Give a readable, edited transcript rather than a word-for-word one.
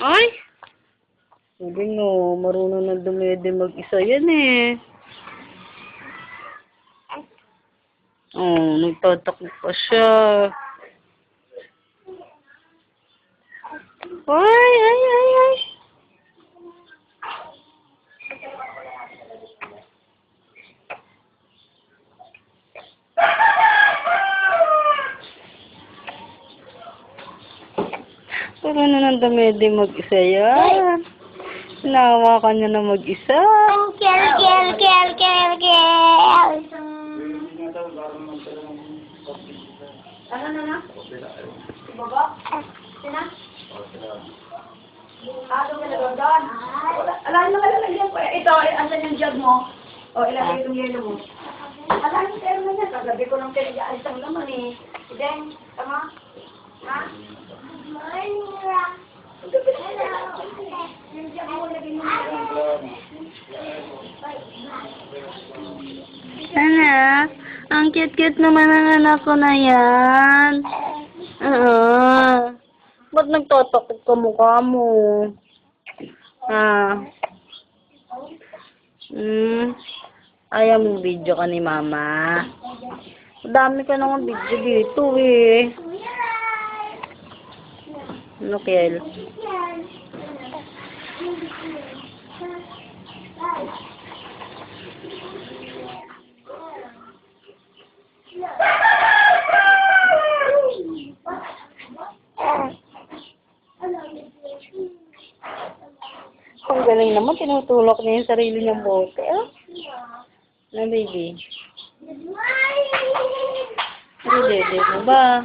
Ay! Sabi nga, marunong na dumede mag-isa yan eh. Oh, nagtatakbo pa siya. Ay, ay, ay, ay. Pero na ng dumede mag-isa yan. Hinahawakan niya na mag-isa. Kel, kel, kel, kel, kel. Ano na? Baba? Sina? Ano ka na doon? Alam mo lalagyan ko. Ito, asan yung jug mo? O, ilagay itong yelo mo. Alam mo, pero na yan. Kagabi ko lang pinag-aalis ang naman eh. Deng, tama? Ha? Ano? Ang cute-cute naman ng anak ko na yan. Ba't nagtatakot ka mukha mo? Ayaw mong video ka ni mama. Dami ka naman video dito eh. Ano, Kel? Ang galing naman, tinutulok niya yung sarili niyang bote. Na, baby? Ano, dede mo ba?